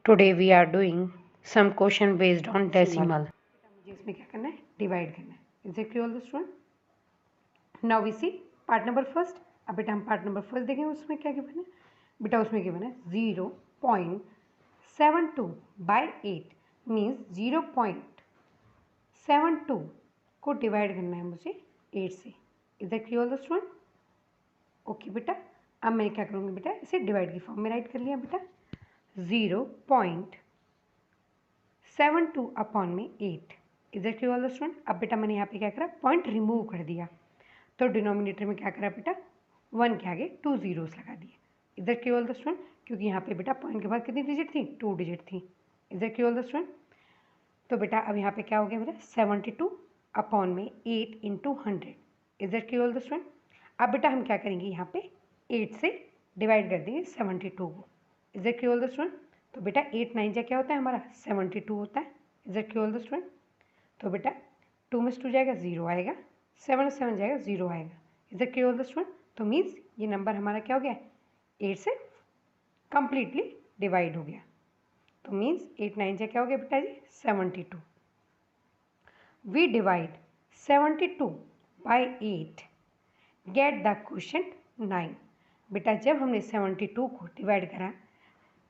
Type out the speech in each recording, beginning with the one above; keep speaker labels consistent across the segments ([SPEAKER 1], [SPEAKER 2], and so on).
[SPEAKER 1] Today we are doing some question based on decimal.
[SPEAKER 2] मुझे इसमें क्या करना है, डिवाइड करना है. Is it clear student? Now we see part number first. अब बेटा हम पार्ट नंबर फर्स्ट देखेंगे. उसमें क्या गिवन है बेटा? उसमें गिवन है 0.72 बाई 8 मीन्स 0.72 को डिवाइड करना है मुझे 8 से. Is that clear student? Okay बेटा, अब मैं क्या करूँगी बेटा, इसे डिवाइड की फॉर्म में राइट कर लिया बेटा. 0.72 अपॉन में 8. Is it clear student? अब बेटा मैंने यहाँ पे क्या करा, पॉइंट रिमूव कर दिया, तो डिनोमिनेटर में क्या करा बेटा, 1 के आगे 2 zeros लगा दिए. Is it clear student? क्योंकि यहाँ पे बेटा पॉइंट के बाद कितनी डिजिट थी, 2 डिजिट थी. Is it clear student? तो बेटा अब यहाँ पे क्या हो गया मेरा, 72 अपॉन में 8 into 100. Is it clear student? अब बेटा हम क्या करेंगे, यहाँ पे 8 से डिवाइड कर देंगे 72 को. Is it clear student? तो बेटा 8 9 जा क्या होता है हमारा, 72 होता है. Is it clear student? तो बेटा 2 में 2 जाएगा, 0 आएगा, 7 7 जाएगा, 0 आएगा. Is it clear student? तो मीन्स ये नंबर हमारा क्या हो गया, 8 से कंप्लीटली डिवाइड हो गया. तो मीन्स 8 9 जा क्या हो गया बेटा जी, 72. We divide 72 by 8 get the quotient 9. बेटा जब हमने 72 को डिवाइड करा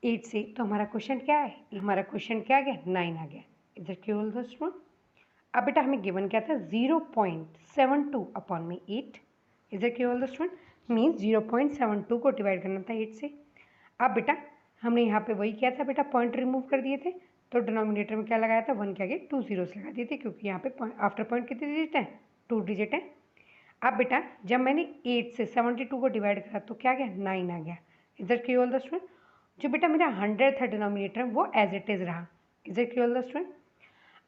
[SPEAKER 2] 8 से, तो हमारा क्वेश्चन क्या है, हमारा क्वेश्चन क्या आ गया, 9 आ गया. इधर क्यों स्टूडेंट? अब बेटा हमें गिवन क्या था, 0.72 अपॉन में 8. इधर क्यों स्टूडेंट? मीन्स 0.72 को डिवाइड करना था 8 से. अब बेटा हमने यहाँ पे वही किया था बेटा, पॉइंट रिमूव कर दिए थे, तो डिनोमिनेटर में क्या लगाया था, 1 के आगे 2 zeros लगा दिए थे, क्योंकि यहाँ पे आफ्टर पॉइंट कितने डिजिट है, 2 डिजिट है. अब बेटा जब मैंने 8 से 72 को डिवाइड करा तो क्या गया, 9 आ गया. इधर क्लियर स्टूडेंट? जो बेटा मेरा 100 था डिनोमिनेटर, वो एज इट इज़ रहा. इधर क्लियर स्टूडेंट?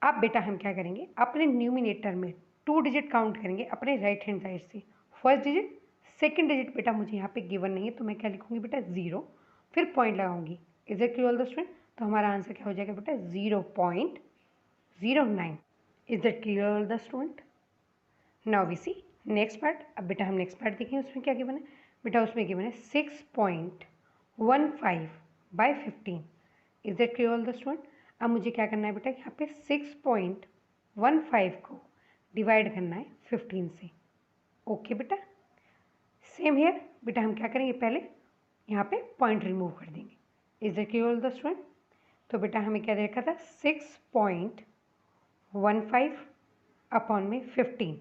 [SPEAKER 2] अब बेटा हम क्या करेंगे, अपने न्यूमिनेटर में 2 डिजिट काउंट करेंगे अपने राइट हैंड साइड से. फर्स्ट डिजिट, सेकेंड डिजिट बेटा मुझे यहाँ पे गिवन नहीं है, तो मैं क्या लिखूंगी बेटा, 0, फिर पॉइंट लगाऊंगी. इधर क्लियर स्टूडेंट? तो हमारा आंसर क्या हो जाएगा बेटा, 0.09. इधर clear the student? Now we see next part. अब बेटा हम नेक्स्ट पार्ट देखें, उसमें क्या गिवन है बेटा, उसमें गिवन है 6.15 by 15. Is that clear the student? अब मुझे क्या करना है बेटा, यहाँ पे 6.15 को डिवाइड करना है 15 से. ओके बेटा, सेम हियर बेटा हम क्या करेंगे, पहले यहाँ पे पॉइंट रिमूव कर देंगे. Is that clear the student? तो बेटा हमें क्या दे रखा था, 6.15 अपॉन में 15.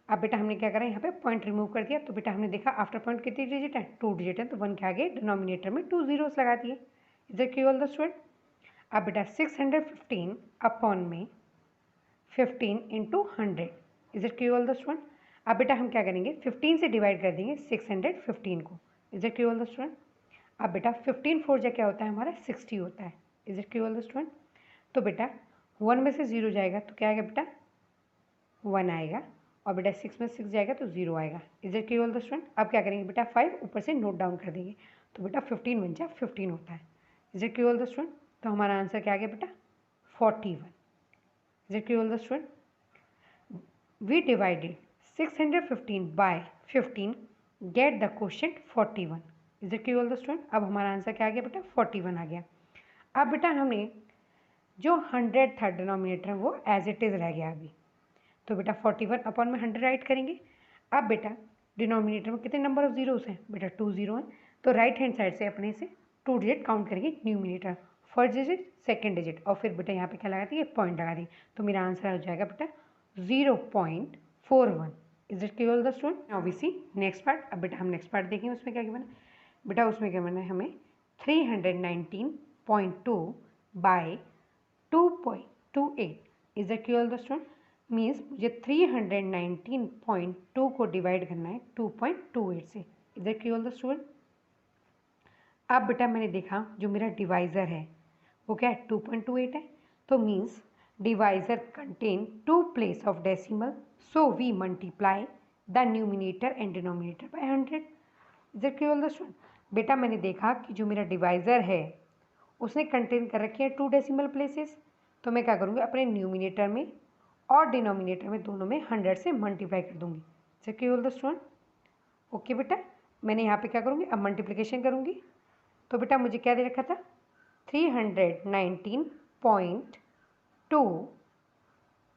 [SPEAKER 2] अब बेटा हमने क्या करा, यहाँ पे पॉइंट रिमूव कर दिया, तो बेटा हमने देखा आफ्टर पॉइंट कितनी डिजिट है, 2 डिजिट है, तो 1 के आगे डिनोमिनेटर में 2 zeros लगा दिए. Is it clear the student? अब बेटा 615 अपॉन में 15 into 100. Is it clear the student? अब बेटा हम क्या करेंगे, 15 से डिवाइड कर देंगे 615 को. Is it clear the student? अब बेटा 15 4 जा क्या होता है हमारा, 60 होता है. Is it clear the student? तो बेटा 1 में से 0 जाएगा तो क्या आएगा बेटा, 1 आएगा, और बेटा 6 में 6 जाएगा तो 0 आएगा. Is it clear the student? अब क्या करेंगे बेटा, 5 ऊपर से नोट डाउन कर देंगे, तो बेटा 15 बन जा 15 होता है. Is it clear the student? तो हमारा आंसर क्या आ गया बेटा, 41. Is it clear the student? We divided 615 by 15 get the quotient 41. Is it clear the student? अब हमारा आंसर क्या आ गया बेटा, 41 आ गया. अब बेटा हमने जो 100 था डिनोमिनेटर, वो एज इट इज़ रह गया अभी, तो बेटा 41 अपॉन में 100 राइट करेंगे. अब बेटा डिनोमिनेटर में कितने नंबर ऑफ जीरोस हैं बेटा, 2 0 हैं, तो राइट हैंड साइड से अपने से 2 डिजिट काउंट करेंगे numerator, first digit second digit, और फिर बेटा यहाँ पे क्या लगा दी, पॉइंट लगा दी, तो मेरा आंसर हो जाएगा बेटा 0.41. Is it clear the student? Now we see next part. अब बेटा हम नेक्स्ट पार्ट देखेंगे, उसमें क्या गिवन है बेटा, उसमें क्या गिवन है हमें 319.2 by 2.28. Is it clear the student? Means मुझे 319.2 को डिवाइड करना है 2.28 से. Is it clear the student? अब बेटा मैंने देखा जो मेरा डिवाइज़र है वो क्या है, 2.28 है, तो means divisor contain 2 place of decimal, so we multiply the numerator and denominator by 100. Is it clear the student? बेटा मैंने देखा कि जो मेरा डिवाइज़र है उसने कंटेन कर रखी है 2 डेसिमल प्लेसेस, तो मैं क्या करूँगी, अपने न्यूमिनेटर में और डिनोमिनेटर में दोनों में 100 से मल्टीप्लाई कर दूंगी. Is clear the student? Okay बेटा, मैंने यहाँ पे क्या करूँगी, अब मल्टीप्लिकेशन करूँगी, तो बेटा मुझे क्या दे रखा था, 319.2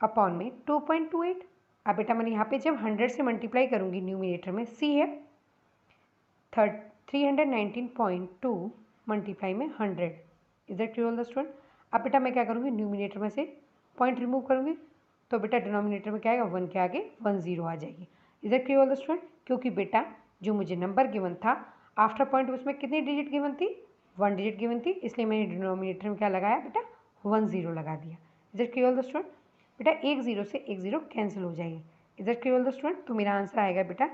[SPEAKER 2] अपॉन में 2.28। अब बेटा मैंने यहाँ पे जब 100 से मल्टीप्लाई करूँगी न्यूमिनेटर में, सी है 319.2 मल्टीप्लाई में 100, is that clear all the student. अब बेटा मैं क्या करूँगी, न्यूमिनेटर में से पॉइंट रिमूव करूँगी, तो बेटा डिनोमिनेटर में क्या आएगा, 1 के आगे 1 0 आ जाएगी। Is that clear all the student. क्योंकि बेटा जो मुझे नंबर गिवन था आफ्टर पॉइंट, उसमें कितनी डिजिट गिवन थी, 1 डिजिट गिवन थी, इसलिए मैंने डिनोमिनेटर में क्या लगाया बेटा, 1 0 लगा दिया। Is that clear all the student. बेटा 1 0 से 1 0 कैंसिल हो जाएगी। Is that clear all the student. तो मेरा आंसर आएगा बेटा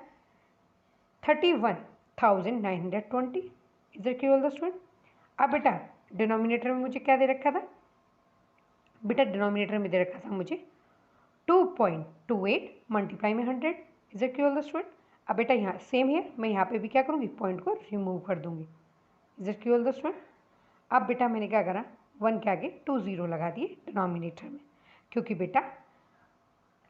[SPEAKER 2] 31,920। Is that clear all the student. अब बेटा डिनोमिनेटर में मुझे क्या दे रखा था, बेटा डिनोमिनेटर में दे रखा था मुझे 2.28 मल्टीप्लाई में 100। Is that clear all the student. अब बेटा यहाँ सेम है, मैं यहाँ पे भी क्या करूँगी, पॉइंट को रिमूव कर दूँगी। Is that clear all the student. अब बेटा मैंने क्या करा, 1 के आगे 2 0 लगा दिए डिनोमिनेटर में, क्योंकि बेटा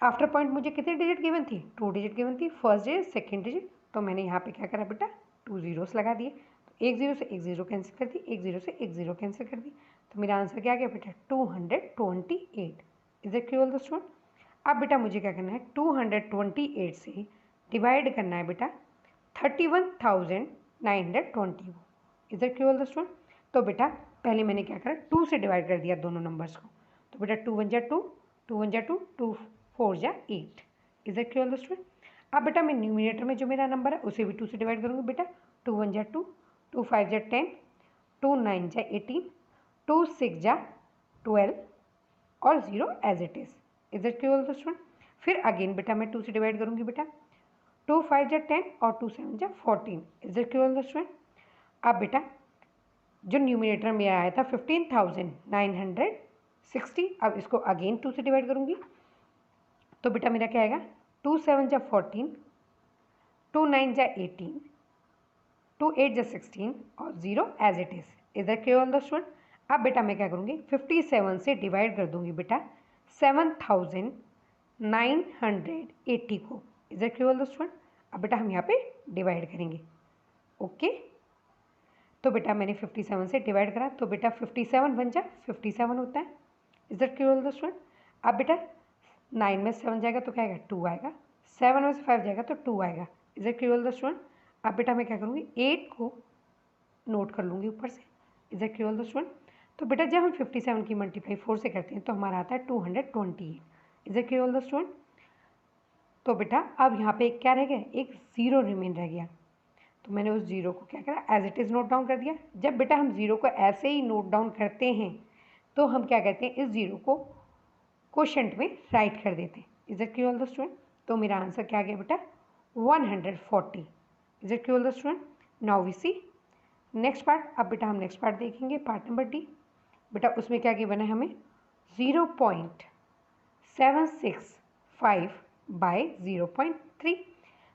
[SPEAKER 2] आफ्टर पॉइंट मुझे कितनी डिजिट गिवन थी, 2 डिजिट गिवन थी, फर्स्ट डिजिट सेकेंड डिजिट, तो मैंने यहाँ पे क्या करा बेटा, 2 zeros लगा दिए। तो 1 0 से 1 0 कैंसिल कर दी, 1 0 से 1 0 कैंसिल कर दी, तो मेरा आंसर क्या आ गया बेटा, 228। Is that clear all the student. अब बेटा मुझे क्या करना है, 228 से डिवाइड करना है बेटा 31,920। Is that clear all the student. तो बेटा पहले मैंने क्या करा, 2 से डिवाइड कर दिया दोनों नंबर्स को, तो बेटा 2 1 जा 2, 2 1 जा 2, 2 4 जा 8। Is that clear all the student. अब बेटा मैं न्यूमिनेटर में जो मेरा नंबर है उसे भी 2 से डिवाइड करूँगी बेटा, 2 1 जा 2, 2 5 जा 10, 2 9 जा 18, 2 6 जा 12 और 0 as it is. Is that clear all the student. फिर अगेन बेटा मैं 2 से डिवाइड करूँगी बेटा, 2 5 जा 10 और 2 7 जा 14। Is that clear all the student. अब बेटा जो न्यूमिनेटर में आया था 15,960, अब इसको अगेन 2 से डिवाइड करूँगी, तो बेटा मेरा क्या आएगा, 2 7 जा 14, 2 9 जा 18, 2 8 जा 16 और 0 as it is. Is that clear all the student. अब बेटा मैं क्या करूँगी, 57 से डिवाइड कर दूँगी बेटा 7,980 को। Is that clear all the student. अब बेटा हम यहाँ पे डिवाइड करेंगे, ओके। तो बेटा मैंने 57 से डिवाइड करा, तो बेटा 57 बन जा 57 होता है। Is that clear all the student. अब बेटा 9 में 7 जाएगा तो क्या आएगा, 2 आएगा, 7 में से 5 जाएगा तो 2 आएगा। Is that clear all the student. अब बेटा मैं क्या करूँगी, 8 को नोट कर लूँगी ऊपर से। Is that clear all the student. तो बेटा जब हम 57 की मल्टीप्लाई 4 से करते हैं तो हमारा आता है 228। Is that clear all the student. तो बेटा अब यहाँ पे क्या रह गया, एक 0 रिमेन रह गया, तो मैंने उस 0 को क्या करा, as it is note down कर दिया। जब बेटा हम 0 को ऐसे ही नोट डाउन करते हैं तो हम क्या करते हैं, इस 0 को क्वोशंट में राइट कर देते हैं। Is that clear all the student. तो मेरा आंसर क्या आ गया बेटा, 140। Is that clear all the student. Now we see next part. अब बेटा हम नेक्स्ट पार्ट देखेंगे, पार्ट नंबर डी। बेटा उसमें क्या गिवन है हमें, 0.765 बाय 0.3,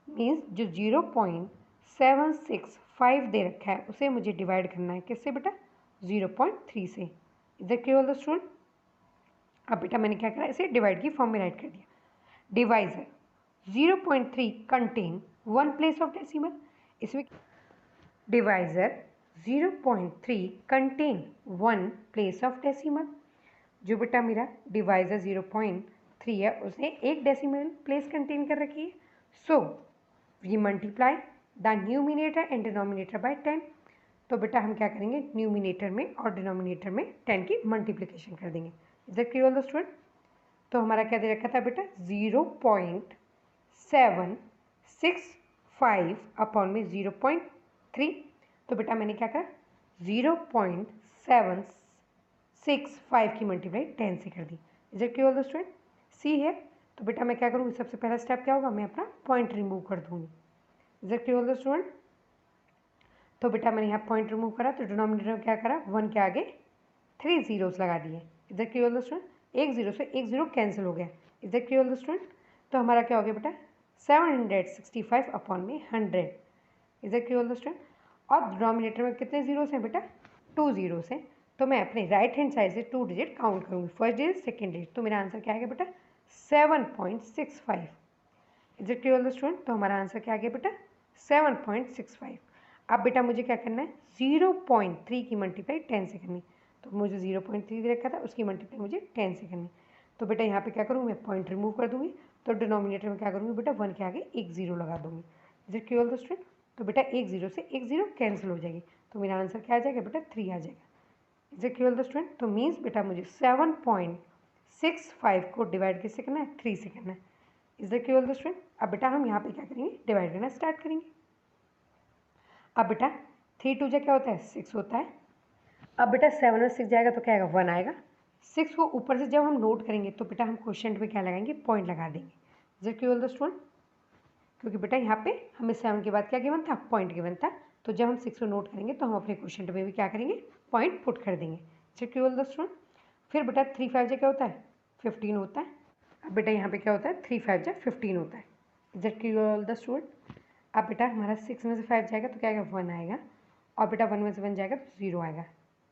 [SPEAKER 2] मीन्स जो 0.765 दे रखा है उसे मुझे डिवाइड करना है किससे बेटा, 0.3 से। Is that clear all the student. अब बेटा मैंने क्या करा, इसे डिवाइड की फॉर्म में राइट कर दिया। Divisor 0.3 contain 1 place of decimal. इसमें divisor 0.3 contain 1 place of decimal. जो बेटा मेरा डिवाइजर 0.3 है उसने एक डेसिमल प्लेस कंटेन कर रखी है। So we multiply the numerator and denominator by 10। तो बेटा हम क्या करेंगे, न्यूमिनेटर में और डिनोमिनेटर में 10 की मल्टीप्लिकेशन कर देंगे। Is that clear all the student. तो हमारा क्या दे रखा था बेटा, 0.765 अपॉन में 0.3। तो बेटा मैंने क्या करा, 0.765 की मल्टीप्लाई 10 से कर दी। Is that clear all the student. सी है, तो बेटा मैं क्या करूँगी, सबसे पहला स्टेप क्या होगा, मैं अपना पॉइंट रिमूव कर दूँगी। Is that clear all the student. तो बेटा मैंने यहाँ पॉइंट रिमूव करा, तो डिनोमिनेटर में क्या करा, 1 के आगे 3 zeros लगा दिए। Is that clear all the student. 1 0 से 1 0 कैंसिल हो गया। Is that clear all the student. तो हमारा क्या हो गया बेटा, 765 अपॉन में 100। Is that clear all the student. और डिनोमिनेटर में कितने जीरोस हैं बेटा, 2 zeros हैं। तो मैं अपने राइट हैंड साइड से 2 डिजिट काउंट करूँगी, फर्स्ट डिजिट सेकेंड डिजिट। तो मेरा आंसर क्या आ गया बेटा, 7.65। Is that clear all the student. तो हमारा आंसर क्या आ गया बेटा, 7.65। अब बेटा मुझे क्या करना है, 0.3 की मल्टीप्लाई 10 से करनी। तो मुझे 0.3 दे रखा था, उसकी मल्टीप्लाई मुझे 10 से करनी। तो बेटा यहाँ पे क्या करूँगी, मैं पॉइंट रिमूव कर दूँगी, तो डिनोमिनेटर में क्या करूँगी बेटा, 1 के आगे एक 0 लगा दूँगी। Is it clear the student? तो बेटा एक 0 से एक 0 कैंसिल हो जाएगी, तो मेरा आंसर क्या आ जाएगा बेटा, 3 आ जाएगा। Is it clear the student? तो मीन्स बेटा मुझे 7.65 को डिवाइड किससे करना है, 3 से करना है। Is it clear the student? अब बेटा हम यहाँ पे क्या करेंगे, डिवाइड करना स्टार्ट करेंगे। अब बेटा 3 2 जा क्या होता है, 6 होता है। अब बेटा 7 में 6 जाएगा तो क्या आएगा, 1 आएगा। 6 को ऊपर से जब हम नोट करेंगे तो बेटा हम क्वेश्चन में क्या लगाएंगे, पॉइंट लगा देंगे। Is it clear the student? क्योंकि बेटा यहाँ पे हमें 7 के बाद क्या गिवन था, पॉइंट गिवन था। तो जब हम 6 को नोट करेंगे तो हम अपने क्वेश्चन में भी क्या करेंगे, पॉइंट पुट कर देंगे। Is it clear the student? फिर बेटा 3 5 जा क्या होता है, 15 होता है। अब बेटा यहाँ पे क्या होता है, 3 5 जा 15 होता है। Is it clear the student? अब बेटा हमारा 6 में से 5 जाएगा तो क्या आएगा, 1 आएगा। और बेटा 1 में से 1 जाएगा तो 0 आएगा।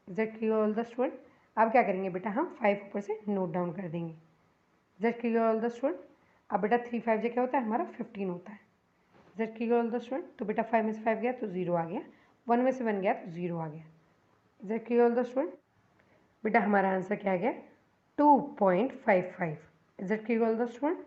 [SPEAKER 2] Is it clear the student? अब क्या करेंगे बेटा, हम 5 ऊपर से नोट डाउन कर देंगे। Is it clear the student? अब बेटा 3 5 जा क्या होता है, हमारा 15 होता है। Is it clear the student? तो बेटा 5 में से 5 गया तो 0 आ गया, 1 में से 1 गया तो 0 आ गया। Is it clear the student? बेटा हमारा आंसर क्या आ गया, 2.55। Is it clear the student?